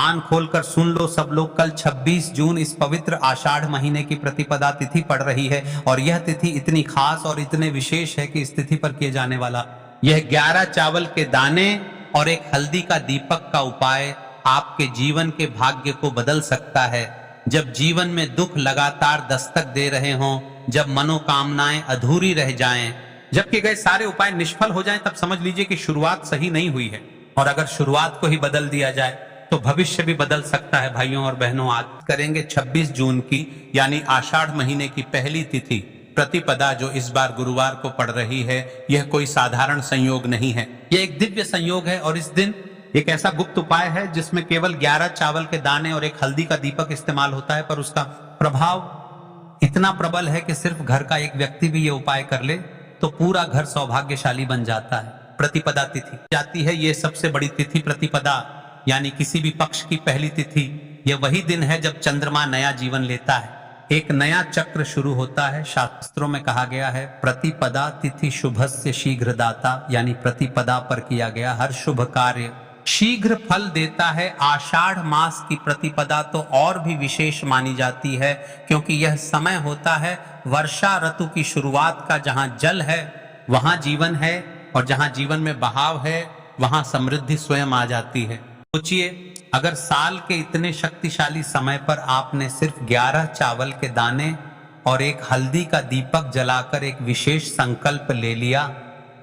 कान खोलकर सुन लो सब लोग, कल 26 जून इस पवित्र आषाढ़ महीने की प्रतिपदा तिथि पड़ रही है और यह तिथि इतनी खास और इतने विशेष है कि इस तिथि पर किए जाने वाला यह 11 चावल के दाने और एक हल्दी का दीपक का उपाय आपके जीवन के भाग्य को बदल सकता है। जब जीवन में दुख लगातार दस्तक दे रहे हों, जब मनोकामनाएं अधूरी रह जाएं, जबकि गए सारे उपाय निष्फल हो जाएं, तब समझ लीजिए कि शुरुआत सही नहीं हुई है। और अगर शुरुआत को ही बदल दिया जाए तो भविष्य भी बदल सकता है। भाइयों और बहनों, आज करेंगे 26 जून की यानी आषाढ़ महीने की पहली तिथि प्रतिपदा, जो इस बार गुरुवार को पड़ रही है। यह कोई साधारण संयोग नहीं है, यह एक दिव्य संयोग है। और इस दिन एक ऐसा गुप्त उपाय है जिसमें केवल 11 चावल के दाने और एक हल्दी का दीपक इस्तेमाल होता है, पर उसका प्रभाव इतना प्रबल है कि सिर्फ घर का एक व्यक्ति भी ये उपाय कर ले तो पूरा घर सौभाग्यशाली बन जाता है। प्रतिपदा तिथि जाती है, ये सबसे बड़ी तिथि प्रतिपदा यानी किसी भी पक्ष की पहली तिथि। यह वही दिन है जब चंद्रमा नया जीवन लेता है, एक नया चक्र शुरू होता है। शास्त्रों में कहा गया है प्रतिपदा तिथि शुभस्य शीघ्रदाता, यानी प्रतिपदा पर किया गया हर शुभ कार्य शीघ्र फल देता है। आषाढ़ मास की प्रतिपदा तो और भी विशेष मानी जाती है, क्योंकि यह समय होता है वर्षा ऋतु की शुरुआत का। जहां जल है वहां जीवन है, और जहां जीवन में बहाव है वहां समृद्धि स्वयं आ जाती है। सोचिए, अगर साल के इतने शक्तिशाली समय पर आपने सिर्फ 11 चावल के दाने और एक हल्दी का दीपक जलाकर एक विशेष संकल्प ले लिया,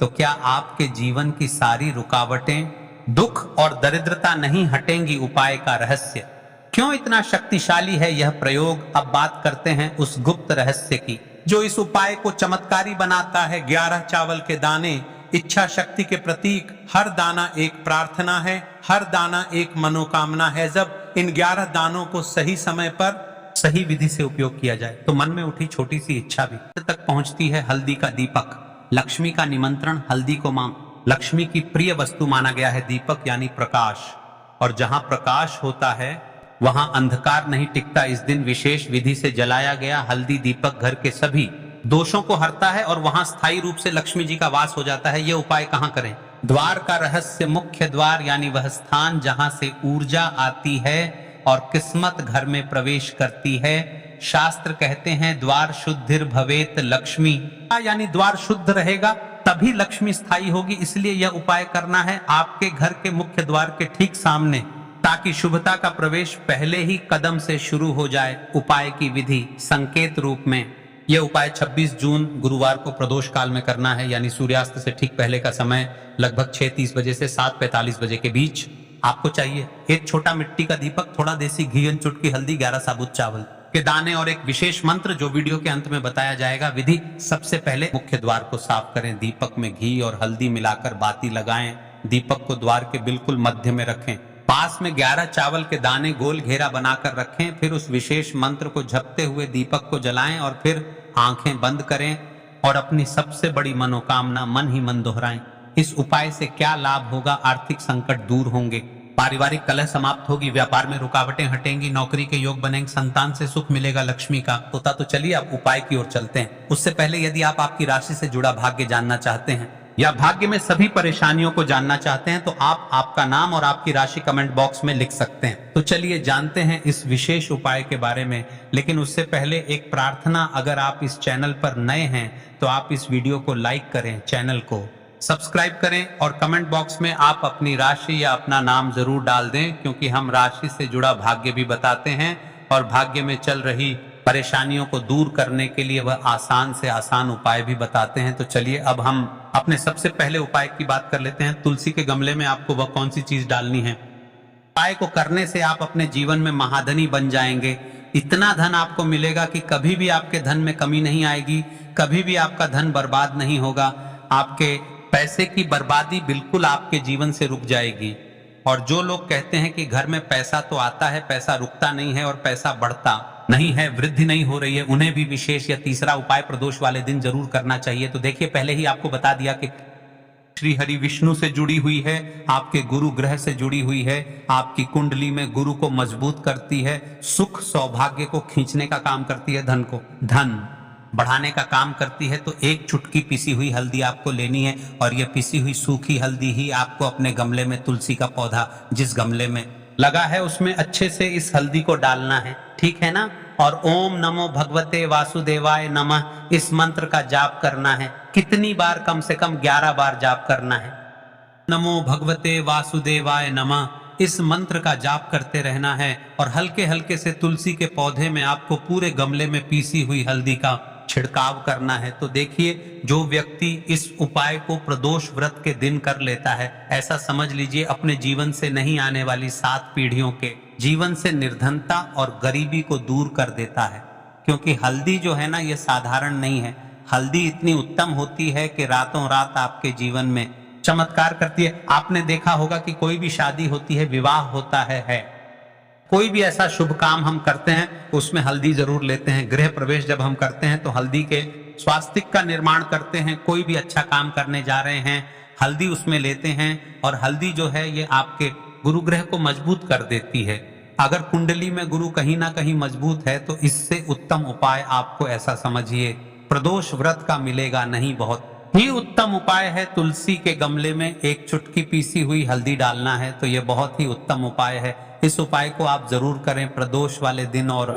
तो क्या आपके जीवन की सारी रुकावटें, दुख और दरिद्रता नहीं हटेंगी? उपाय का रहस्य क्यों इतना शक्तिशाली है यह प्रयोग? अब बात करते हैं उस गुप्त रहस्य की जो इस उपाय को चमत्कारी बनाता है। 11 चावल के दाने इच्छा शक्ति के प्रतीक, हर दाना एक प्रार्थना है, हर दाना एक मनोकामना है। जब इन 11 दानों को सही समय पर सही विधि से उपयोग किया जाए तो मन में उठी छोटी सी इच्छा भी तक पहुंचती है। हल्दी का दीपक, लक्ष्मी का निमंत्रण, हल्दी को मां लक्ष्मी की प्रिय वस्तु माना गया है। दीपक यानी प्रकाश, और जहां प्रकाश होता है वहां अंधकार नहीं टिकता। इस दिन विशेष विधि से जलाया गया हल्दी दीपक घर के सभी दोषों को हरता है और वहां स्थायी रूप से लक्ष्मी जी का वास हो जाता है। यह उपाय कहां करें? द्वार का रहस्य, मुख्य द्वार यानी वह स्थान जहां से ऊर्जा आती है और किस्मत घर में प्रवेश करती है। शास्त्र कहते हैं द्वार शुद्धिर भवेत लक्ष्मी, यानी द्वार शुद्ध रहेगा तभी लक्ष्मी स्थायी होगी। इसलिए यह उपाय करना है आपके घर के मुख्य द्वार के ठीक सामने, ताकि शुभता का प्रवेश पहले ही कदम से शुरू हो जाए। उपाय की विधि संकेत रूप में यह उपाय 26 जून गुरुवार को प्रदोष काल में करना है, यानी सूर्यास्त से ठीक पहले का समय लगभग 6:30 बजे से 7:45 बजे के बीच आपको चाहिए एक छोटा मिट्टी का दीपक, थोड़ा देसी घी, चुटकी हल्दी, 11 साबुत चावल के दाने और एक विशेष मंत्र जो वीडियो के अंत में बताया जाएगा। विधि, सबसे पहले मुख्य द्वार को साफ करें, दीपक में घी और हल्दी मिलाकर बाती लगाएं, दीपक को द्वार के बिल्कुल मध्य में रखें, पास में 11 चावल के दाने गोल घेरा बनाकर रखें। फिर उस विशेष मंत्र को जपते हुए दीपक को जलाएं और फिर आंखें बंद करें और अपनी सबसे बड़ी मनोकामना मन ही मन दोहराएं। इस उपाय से क्या लाभ होगा? आर्थिक संकट दूर होंगे, पारिवारिक कलह समाप्त होगी, व्यापार में रुकावटें हटेंगी, नौकरी के योग बनेंगे, संतान से सुख मिलेगा, लक्ष्मी का तोता। तो चलिए अब उपाय की ओर चलते हैं। उससे पहले यदि आप आपकी राशि से जुड़ा भाग्य जानना चाहते हैं या भाग्य में सभी परेशानियों को जानना चाहते हैं तो आप आपका नाम और आपकी राशि कमेंट बॉक्स में लिख सकते हैं। तो चलिए जानते हैं इस विशेष उपाय के बारे में। लेकिन उससे पहले एक प्रार्थना, अगर आप इस चैनल पर नए हैं तो आप इस वीडियो को लाइक करें, चैनल को सब्सक्राइब करें और कमेंट बॉक्स में आप अपनी राशि या अपना नाम जरूर डाल दें, क्योंकि हम राशि से जुड़ा भाग्य भी बताते हैं और भाग्य में चल रही परेशानियों को दूर करने के लिए वह आसान से आसान उपाय भी बताते हैं। तो चलिए अब हम अपने सबसे पहले उपाय की बात कर लेते हैं। तुलसी के गमले में आपको वह कौन सी चीज डालनी है? उपाय को करने से आप अपने जीवन में महाधनी बन जाएंगे। इतना धन आपको मिलेगा कि कभी भी आपके धन में कमी नहीं आएगी, कभी भी आपका धन बर्बाद नहीं होगा। आपके पैसे की बर्बादी बिल्कुल आपके जीवन से रुक जाएगी। और जो लोग कहते हैं कि घर में पैसा तो आता है, पैसा रुकता नहीं है और पैसा बढ़ता नहीं है, वृद्धि नहीं हो रही है, उन्हें भी विशेष या तीसरा उपाय प्रदोष वाले दिन जरूर करना चाहिए। तो देखिए, पहले ही आपको बता दिया कि श्री हरि विष्णु से जुड़ी हुई है, आपके गुरु ग्रह से जुड़ी हुई है, आपकी कुंडली में गुरु को मजबूत करती है, सुख सौभाग्य को खींचने का काम करती है, धन बढ़ाने का काम करती है। तो एक चुटकी पिसी हुई हल्दी आपको लेनी है और यह पिसी हुई सूखी हल्दी ही आपको अपने गमले में, तुलसी का पौधा जिस गमले में लगा है उसमें अच्छे से इस हल्दी को डालना है, ठीक है ना। और ओम नमो भगवते वासुदेवाय नमः इस मंत्र का जाप करना है। कितनी बार? कम से कम 11 बार जाप करना है। नमो भगवते वासुदेवाय नमः इस मंत्र का जाप करते रहना है। और हल्के हल्के से तुलसी के पौधे में आपको पूरे गमले में पीसी हुई हल्दी का छिड़काव करना है। तो देखिए, जो व्यक्ति इस उपाय को प्रदोष व्रत के दिन कर लेता है, ऐसा समझ लीजिए अपने जीवन से नहीं आने वाली 7 पीढ़ियों के जीवन से निर्धनता और गरीबी को दूर कर देता है। क्योंकि हल्दी जो है ना, ये साधारण नहीं है। हल्दी इतनी उत्तम होती है कि रातों रात आपके जीवन में चमत्कार करती है। आपने देखा होगा कि कोई भी शादी होती है, विवाह होता है, कोई भी ऐसा शुभ काम हम करते हैं उसमें हल्दी जरूर लेते हैं। गृह प्रवेश जब हम करते हैं तो हल्दी के स्वास्तिक का निर्माण करते हैं। कोई भी अच्छा काम करने जा रहे हैं, हल्दी उसमें लेते हैं। और हल्दी जो है ये आपके गुरु ग्रह को मजबूत कर देती है। अगर कुंडली में गुरु कहीं ना कहीं मजबूत है तो इससे उत्तम उपाय आपको, ऐसा समझिए, प्रदोष व्रत का मिलेगा नहीं। बहुत ही उत्तम उपाय है। तुलसी के गमले में 1 चुटकी पीसी हुई हल्दी डालना है, तो यह बहुत ही उत्तम उपाय है। इस उपाय को आप जरूर करें प्रदोष वाले दिन, और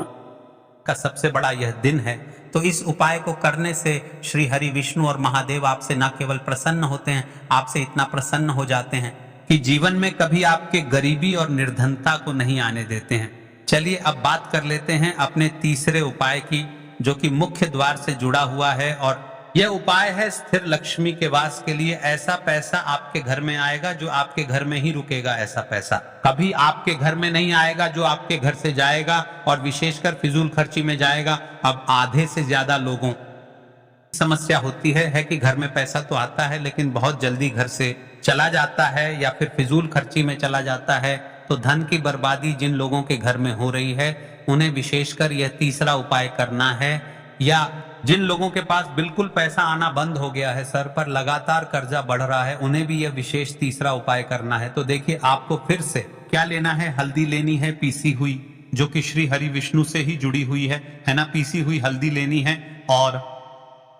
का सबसे बड़ा यह दिन है। तो इस उपाय को करने से श्री हरि विष्णु और महादेव आपसे न केवल प्रसन्न होते हैं, आपसे इतना प्रसन्न हो जाते हैं कि जीवन में कभी आपके गरीबी और निर्धनता को नहीं आने देते हैं। चलिए अब बात कर लेते हैं अपने तीसरे उपाय की, जो कि मुख्य द्वार से जुड़ा हुआ है। और यह उपाय है स्थिर लक्ष्मी के वास के लिए। ऐसा पैसा आपके घर में आएगा जो आपके घर में ही रुकेगा। ऐसा पैसा कभी आपके घर में नहीं आएगा जो आपके घर से जाएगा, और विशेषकर फिजूल खर्ची में जाएगा। अब आधे से ज्यादा लोगों समस्या होती है कि घर में पैसा तो आता है लेकिन बहुत जल्दी घर से चला जाता है, या फिर फिजूल खर्ची में चला जाता है। तो धन की बर्बादी जिन लोगों के घर में हो रही है, उन्हें विशेषकर यह तीसरा उपाय करना है। या जिन लोगों के पास बिल्कुल पैसा आना बंद हो गया है, सर पर लगातार कर्जा बढ़ रहा है, उन्हें भी यह विशेष तीसरा उपाय करना है। तो देखिए, आपको फिर से क्या लेना है? हल्दी लेनी है पीसी हुई, जो कि श्री हरि विष्णु से ही जुड़ी हुई है ना। पीसी हुई हल्दी लेनी है और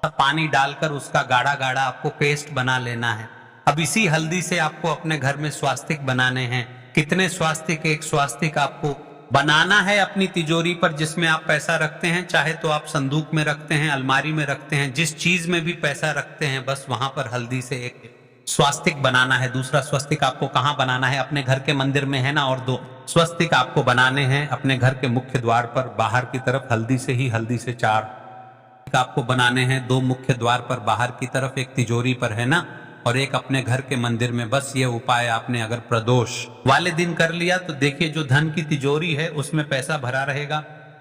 पानी डालकर उसका गाढ़ा गाढ़ा आपको पेस्ट बना लेना है। अब इसी हल्दी से आपको अपने घर में स्वास्तिक बनाने हैं। कितने स्वास्तिक? 1 स्वास्तिक आपको बनाना है अपनी तिजोरी पर, जिसमें आप पैसा रखते हैं। चाहे तो आप संदूक में रखते हैं, अलमारी में रखते हैं, जिस चीज में भी पैसा रखते हैं, बस वहां पर हल्दी से 1 स्वास्तिक बनाना है। दूसरा स्वास्तिक आपको कहाँ बनाना है? अपने घर के मंदिर में, है ना। और 2 स्वास्तिक आपको बनाने हैं अपने घर के मुख्य द्वार पर बाहर की तरफ। हल्दी से 4 आपको बनाने हैं, 2 मुख्य द्वार पर बाहर की तरफ, 1 तिजोरी पर, है ना, और 1 अपने घर के मंदिर में। बस ये उपाय आपने अगर प्रदोष वाले दिन कर लिया तो देखिए, जो धन की तिजोरी है उसमें पैसा भरा रहेगा।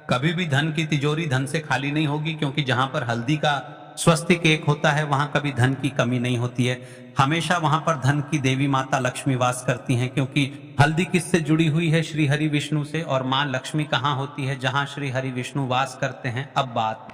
कभी भी धन की तिजोरी धन से खाली नहीं होगी, क्योंकि जहां पर हल्दी का स्वस्तिक 1 होता है वहां कभी धन की कमी नहीं होती है। हमेशा वहां पर धन की देवी माता लक्ष्मी वास करती हैं, क्योंकि हल्दी किससे जुड़ी हुई है? श्री हरि विष्णु से। और मां लक्ष्मी कहाँ होती है? जहां श्री हरि विष्णु वास करते हैं। अब बात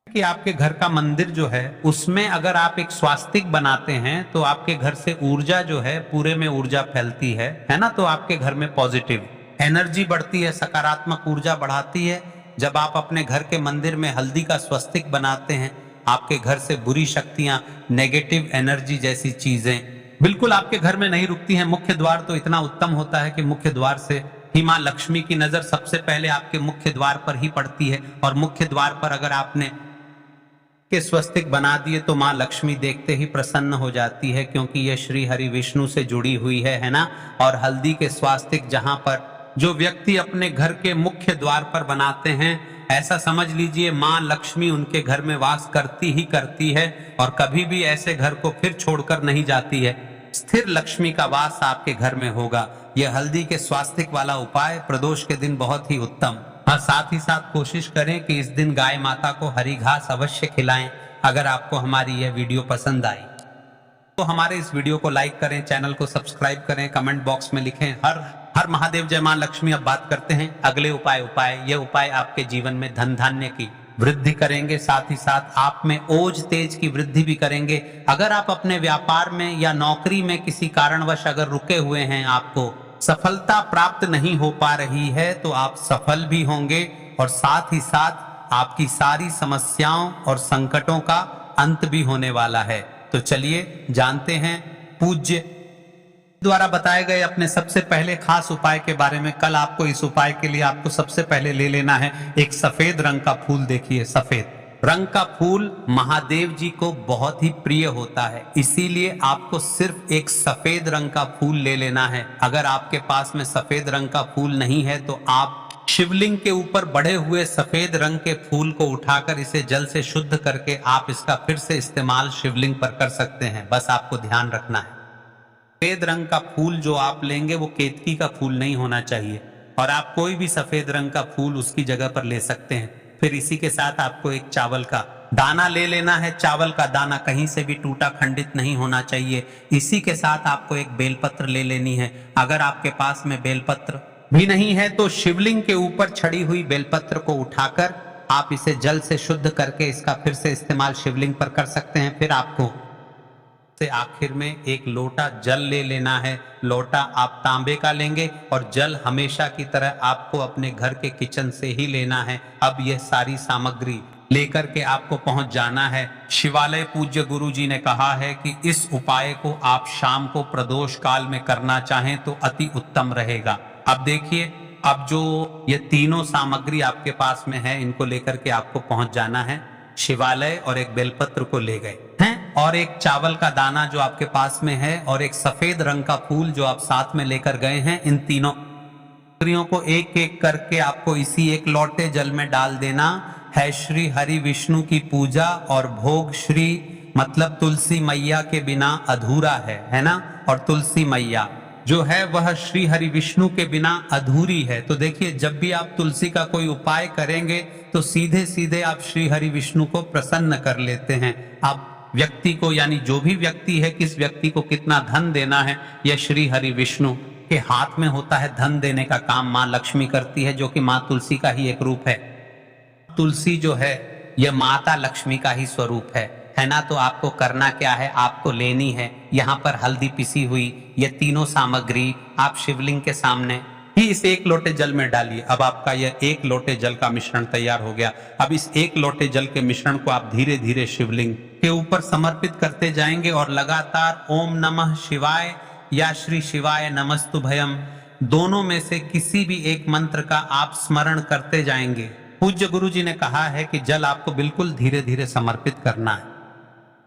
कि आपके घर का मंदिर जो है उसमें अगर आप 1 स्वास्तिक बनाते हैं तो आपके घर से ऊर्जा जो है, पूरे में ऊर्जा फैलती है ना। तो आपके घर में पॉजिटिव एनर्जी बढ़ती है, सकारात्मक ऊर्जा बढ़ाती है। जब आप अपने घर के मंदिर में हल्दी का स्वस्तिक बनाते हैं, आपके घर से बुरी शक्तियां, नेगेटिव एनर्जी जैसी चीजें बिल्कुल आपके घर में नहीं रुकती हैं। मुख्य द्वार तो इतना उत्तम होता है कि मुख्य द्वार से ही मां लक्ष्मी की नजर सबसे पहले आपके मुख्य द्वार पर ही पड़ती है। और मुख्य द्वार पर अगर आपने के स्वस्तिक बना दिए तो मां लक्ष्मी देखते ही प्रसन्न हो जाती है, क्योंकि यह श्री हरि विष्णु से जुड़ी हुई है ना। और हल्दी के स्वास्तिक जहां पर जो व्यक्ति अपने घर के मुख्य द्वार पर बनाते हैं, ऐसा समझ लीजिए मां लक्ष्मी उनके घर में वास करती ही करती है, और कभी भी ऐसे घर को फिर छोड़कर नहीं जाती है। स्थिर लक्ष्मी का वास आपके घर में होगा। यह हल्दी के स्वास्तिक वाला उपाय प्रदोष के दिन बहुत ही उत्तम। और साथ ही साथ कोशिश करें कि इस दिन गाय माता को हरी घास अवश्य खिलाएं। अगर आपको हमारी यह वीडियो पसंद आई तो हमारे इस वीडियो को लाइक करें, चैनल को सब्सक्राइब करें, कमेंट बॉक्स में लिखें हर महादेव जय मां लक्ष्मी। अब बात करते हैं अगले उपाय। ये उपाय आपके जीवन में धन धान्य की वृद्धि करेंगे, साथ ही साथ आप में ओज तेज की वृद्धि भी करेंगे। अगर आप अपने व्यापार में या नौकरी में किसी कारणवश अगर रुके हुए हैं, आपको सफलता प्राप्त नहीं हो पा रही है, तो आप सफल भी होंगे, और साथ ही साथ आपकी सारी समस्याओं और संकटों का अंत भी होने वाला है। तो चलिए जानते हैं पूज्य द्वारा बताए गए अपने सबसे पहले खास उपाय के बारे में कल आपको इस उपाय के लिए आपको सबसे पहले ले लेना है एक सफेद रंग का फूल। देखिए सफेद रंग का फूल महादेव जी को बहुत ही प्रिय होता है, इसीलिए आपको सिर्फ एक सफेद रंग का फूल ले लेना है। अगर आपके पास में सफेद रंग का फूल नहीं है तो आप शिवलिंग के ऊपर बढ़े हुए सफेद रंग के फूल को उठाकर इसे जल से शुद्ध करके आप इसका फिर से इस्तेमाल शिवलिंग पर कर सकते हैं। बस आपको ध्यान रखना है सफेद रंग का फूल जो आप लेंगे वो केतकी का फूल नहीं होना चाहिए, और आप कोई भी सफेद रंग का फूल उसकी जगह पर ले सकते हैं। फिर इसी के साथ आपको एक चावल का दाना ले लेना है। चावल का दाना कहीं से भी टूटा खंडित नहीं होना चाहिए। इसी के साथ आपको एक बेलपत्र ले लेनी है। अगर आपके पास में बेलपत्र भी नहीं है तो शिवलिंग के ऊपर छड़ी हुई बेलपत्र को उठाकर आप इसे जल से शुद्ध करके इसका फिर से इस्तेमाल शिवलिंग पर कर सकते हैं। फिर आपको से आखिर में एक लोटा जल ले लेना है। लोटा आप तांबे का लेंगे और जल हमेशा की तरह आपको अपने घर के किचन से ही लेना है। अब यह सारी सामग्री लेकर के आपको पहुंच जाना है शिवालय। पूज्य गुरु जी ने कहा है कि इस उपाय को आप शाम को प्रदोष काल में करना चाहें तो अति उत्तम रहेगा। अब देखिए, अब जो ये तीनों सामग्री आपके पास में है इनको लेकर के आपको पहुंच जाना है शिवालय, और एक बेलपत्र को ले गए हैं और एक चावल का दाना जो आपके पास में है और एक सफेद रंग का फूल जो आप साथ में लेकर गए हैं, इन तीनों सामग्रियों को एक एक करके आपको इसी एक लोटे जल में डाल देना है। श्री हरि विष्णु की पूजा और भोग श्री मतलब तुलसी मैया के बिना अधूरा है ना, और तुलसी मैया जो है वह श्री हरि विष्णु के बिना अधूरी है। तो देखिए, जब भी आप तुलसी का कोई उपाय करेंगे तो सीधे सीधे आप श्री हरि विष्णु को प्रसन्न कर लेते हैं। आप व्यक्ति को, यानी जो भी व्यक्ति है, किस व्यक्ति को कितना धन देना है, यह श्री हरि विष्णु के हाथ में होता है। धन देने का काम माँ लक्ष्मी करती है, जो कि माँ तुलसी का ही एक रूप है। तुलसी जो है यह माता लक्ष्मी का ही स्वरूप है ना। तो आपको करना क्या है, आपको लेनी है यहाँ पर हल्दी पिसी हुई, ये तीनों सामग्री आप शिवलिंग के सामने ही इस एक लोटे जल में डालिए। अब आपका यह एक लोटे जल का मिश्रण तैयार हो गया। अब इस एक लोटे जल के मिश्रण को आप धीरे धीरे शिवलिंग के ऊपर समर्पित करते जाएंगे और लगातार ओम नमः शिवाय या श्री शिवाय नमस्तुभयम दोनों में से किसी भी एक मंत्र का आप स्मरण करते जाएंगे। पूज्य गुरु जी ने कहा है कि जल आपको बिल्कुल धीरे धीरे समर्पित करना है।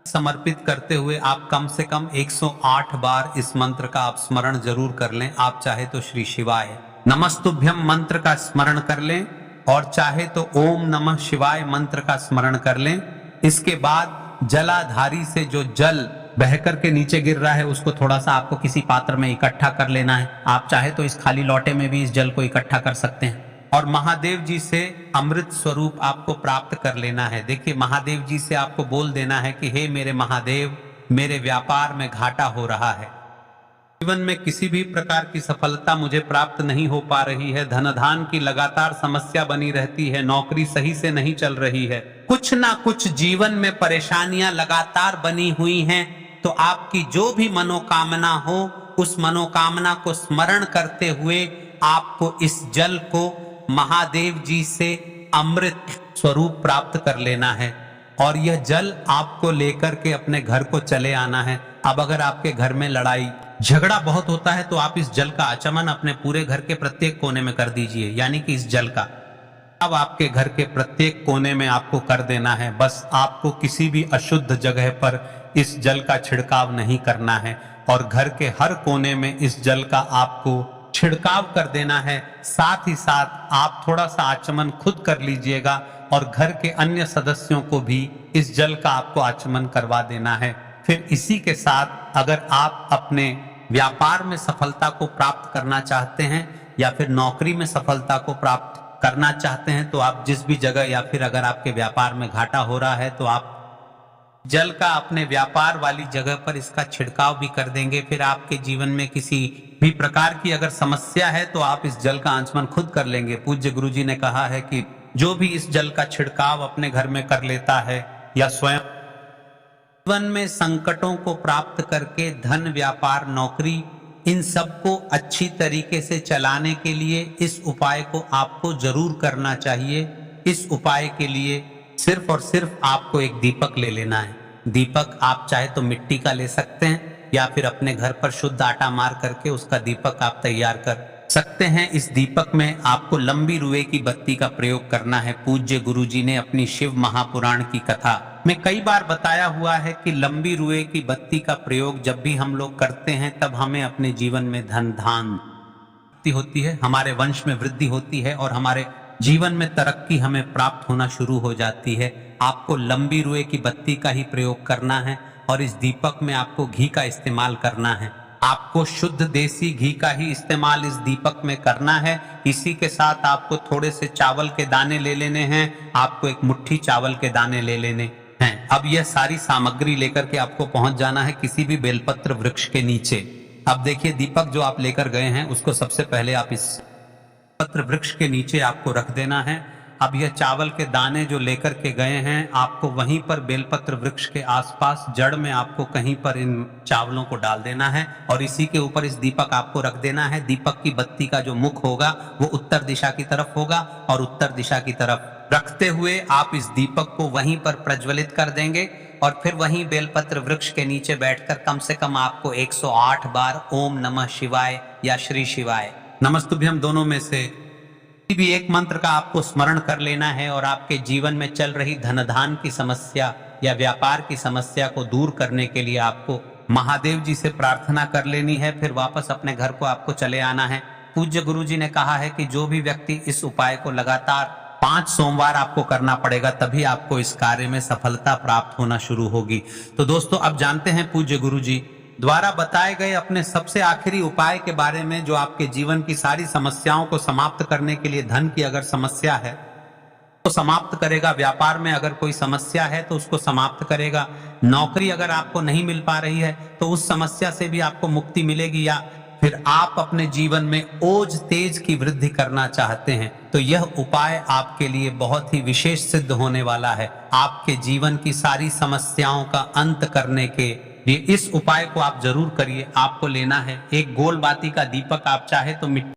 समर्पित करते हुए आप कम से कम 108 बार इस मंत्र का आप स्मरण जरूर कर लें। आप चाहे तो श्री शिवाय नमस्तुभ्यम मंत्र का स्मरण कर लें और चाहे तो ओम नमः शिवाय मंत्र का स्मरण कर लें। इसके बाद जलाधारी से जो जल बहकर के नीचे गिर रहा है उसको थोड़ा सा आपको किसी पात्र में इकट्ठा कर लेना है। आप चाहे तो इस खाली लोटे में भी इस जल को इकट्ठा कर सकते हैं और महादेव जी से अमृत स्वरूप आपको प्राप्त कर लेना है। देखिए, महादेव जी से आपको बोल देना है कि हे मेरे महादेव, मेरे व्यापार में घाटा हो रहा है, जीवन में किसी भी प्रकार की सफलता मुझे प्राप्त नहीं हो पा रही है, धनधान की लगातार समस्या बनी रहती है, नौकरी सही से नहीं चल रही है, कुछ ना कुछ जीवन में परेशानियां लगातार बनी हुई हैं। तो आपकी जो भी मनोकामना हो उस मनोकामना को स्मरण करते हुए आपको इस जल को महादेव जी से अमृत स्वरूप प्राप्त कर लेना है और यह जल आपको लेकर के अपने घर को चले आना है। अब अगर आपके घर में लड़ाई झगड़ा बहुत होता है तो आप इस जल का आचमन अपने पूरे घर के प्रत्येक कोने में कर दीजिए, यानी कि इस जल का अब आपके घर के प्रत्येक कोने में आपको कर देना है। बस आपको किसी भी अशुद्ध जगह पर इस जल का छिड़काव नहीं करना है और घर के हर कोने में इस जल का आपको छिड़काव कर देना है। साथ ही साथ आप थोड़ा सा आचमन खुद कर लीजिएगा और घर के अन्य सदस्यों को भी इस जल का आपको आचमन करवा देना है। फिर इसी के साथ अगर आप अपने व्यापार में सफलता को प्राप्त करना चाहते हैं या फिर नौकरी में सफलता को प्राप्त करना चाहते हैं तो आप जिस भी जगह या फिर अगर आपके व्यापार में घाटा हो रहा है तो आप जल का अपने व्यापार वाली जगह पर इसका छिड़काव भी कर देंगे। फिर आपके जीवन में किसी भी प्रकार की अगर समस्या है तो आप इस जल का आचमन खुद कर लेंगे। पूज्य गुरु जी ने कहा है कि जो भी इस जल का छिड़काव अपने घर में कर लेता है या स्वयं जीवन में संकटों को प्राप्त करके धन, व्यापार, नौकरी, इन सबको अच्छी तरीके से चलाने के लिए इस उपाय को आपको जरूर करना चाहिए। इस उपाय के लिए सिर्फ और सिर्फ आपको एक दीपक ले लेना है। दीपक आप चाहे तो मिट्टी का ले सकते हैं या फिर अपने घर पर शुद्ध आटा मार करके उसका दीपक आप तैयार कर सकते हैं। इस दीपक में आपको लंबी रुए की बत्ती का प्रयोग करना है। पूज्य गुरुजी ने अपनी शिव महापुराण की कथा में कई बार बताया हुआ है कि लंबी रुए की बत्ती का प्रयोग जब भी हम लोग करते हैं तब हमें अपने जीवन में धन धान होती है, हमारे वंश में वृद्धि होती है और हमारे जीवन में तरक्की हमें प्राप्त होना शुरू हो जाती है। आपको लंबी रुए की बत्ती का ही प्रयोग करना है और इस दीपक में आपको घी का इस्तेमाल करना है। आपको शुद्ध देसी घी का ही इस्तेमाल इस दीपक में करना है। इसी के साथ आपको थोड़े से चावल के दाने ले लेने हैं। आपको एक मुट्ठी चावल के दाने ले लेने हैं। अब यह सारी सामग्री लेकर के आपको पहुंच जाना है किसी भी बेलपत्र वृक्ष के नीचे। अब देखिए, दीपक जो आप लेकर गए हैं उसको सबसे पहले आप इस पत्र वृक्ष के नीचे आपको रख देना है। अब यह चावल के दाने जो लेकर के गए हैं आपको वहीं पर बेलपत्र वृक्ष के आसपास जड़ में आपको कहीं पर इन चावलों को डाल देना है और इसी के ऊपर इस दीपक आपको रख देना है। दीपक की बत्ती का जो मुख होगा वो उत्तर दिशा की तरफ होगा और उत्तर दिशा की तरफ रखते हुए आप इस दीपक को वहीं पर प्रज्वलित कर देंगे और फिर वहीं बेलपत्र वृक्ष के नीचे बैठकर कम से कम आपको 108 बार ओम नमः शिवाय या श्री शिवाय नमस्तुभ्यम दोनों में से भी एक मंत्र का आपको स्मरण कर लेना है और आपके जीवन में चल रही धनधान की समस्या या व्यापार की समस्या को दूर करने के लिए आपको महादेव जी से प्रार्थना कर लेनी है। फिर वापस अपने घर को आपको चले आना है। पूज्य गुरु जी ने कहा है कि जो भी व्यक्ति इस उपाय को लगातार 5 सोमवार आपको करना पड़ेगा, तभी आपको इस कार्य में सफलता प्राप्त होना शुरू होगी। तो दोस्तों, अब जानते हैं पूज्य गुरु जी द्वारा बताए गए अपने सबसे आखिरी उपाय के बारे में जो आपके जीवन की सारी समस्याओं को समाप्त करने के लिए, धन की अगर समस्या है तो समाप्त करेगा, व्यापार में अगर कोई समस्या है तो उसको समाप्त करेगा, नौकरी अगर आपको नहीं मिल पा रही है तो उस समस्या से भी आपको मुक्ति मिलेगी, या फिर आप अपने जीवन में ओज तेज की वृद्धि करना चाहते हैं तो यह उपाय आपके लिए बहुत ही विशेष सिद्ध होने वाला है। आपके जीवन की सारी समस्याओं का अंत करने के लिए इस उपाय को आप जरूर करिए। आपको लेना है एक गोल बाती का दीपक, आप चाहे तो मिट्टी